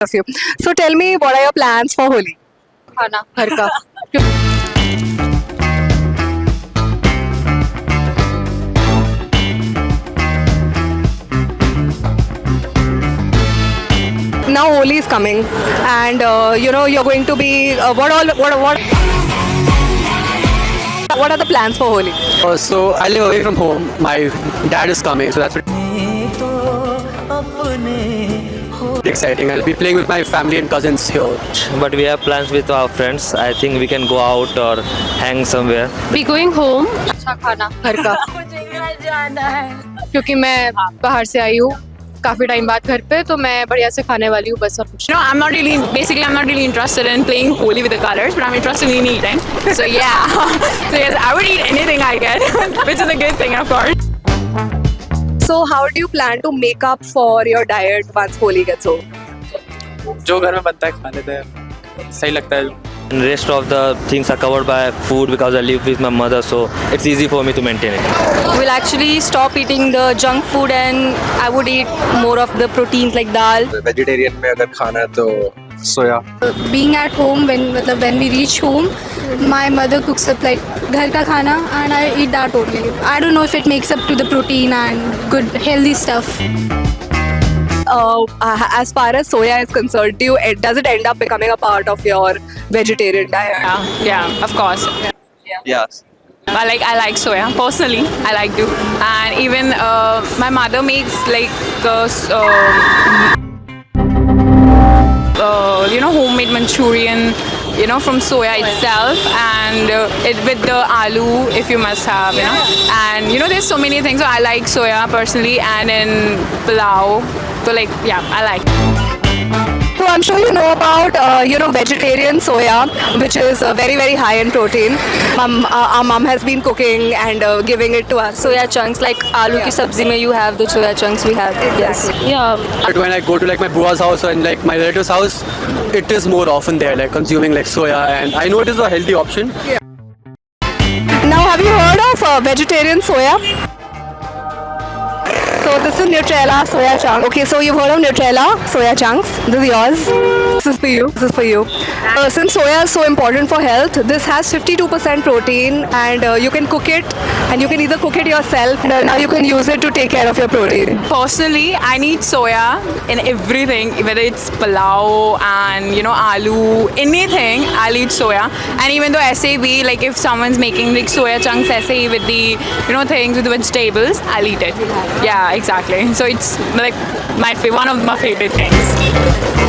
of you. So tell me, what are your plans for Holi? खाना घर का. Now Holi is coming, and you're going to be what are the plans for Holi? So I live away from home. My dad is coming, so that's pretty exciting. I'll be playing with my family and cousins here. But we have plans with our friends. I think we can go out or hang somewhere. We going home. अच्छा खाना घर का. क्योंकि मैं बाहर से आई हूँ काफी टाइम बाद घर पे, तो मैं बढ़िया से खाने वाली हूँ बस और कुछ. No, I'm not really interested in playing Holi with the colors, but I'm interested in eating. So yeah, so yes, I would eat anything I get, which is a good thing, of course. So how do you plan to make up for your diet once Holi gets over? जो घर में बनता है खा लेते हैं, सही लगता है. And rest of the things are covered by food because I live with my mother, so it's easy for me to maintain it. Will actually stop eating the junk food and I would eat more of the proteins like dal. Vegetarian में अगर खाना है तो सोया. Being at home, when we reach home, my mother cooks up like घर का खाना and I eat that only. I don't know if it makes up to the protein and good healthy stuff. As far as soya is concerned, does it end up becoming a part of your vegetarian diet? Yeah, of course. Yes. I like soya personally. I like to, and even my mother makes like homemade Manchurian, from soya itself, and it with the aloo, if you must have, and there's so many things. So I like soya personally, and in pulao. So I like. So I'm sure you know about vegetarian soya, which is very very high in protein. Our mom has been cooking and giving it to us. Soya chunks like aloo ki sabzi mein you have the soya chunks we have. Yes. Yeah. But when I go to like my bua's house and like my relative's house, it is more often there, like consuming like soya, and I know it is a healthy option. Now, have you heard of vegetarian soya? So this is Nutrela soya chunk. Okay, so you've heard of Nutrela soya chunks. This is yours. This is for you. This is for you. Since soya is so important for health, this has 52% protein, and you can cook it, and you can either cook it yourself, and now you can use it to take care of your protein. Personally, I need soya in everything, whether it's pulao and aloo, anything. I'll eat soya. And even though SAB, like if someone's making like soya chunks SAB with the things with the vegetables, I'll eat it. Yeah, exactly. So it's like might be one of my favorite things.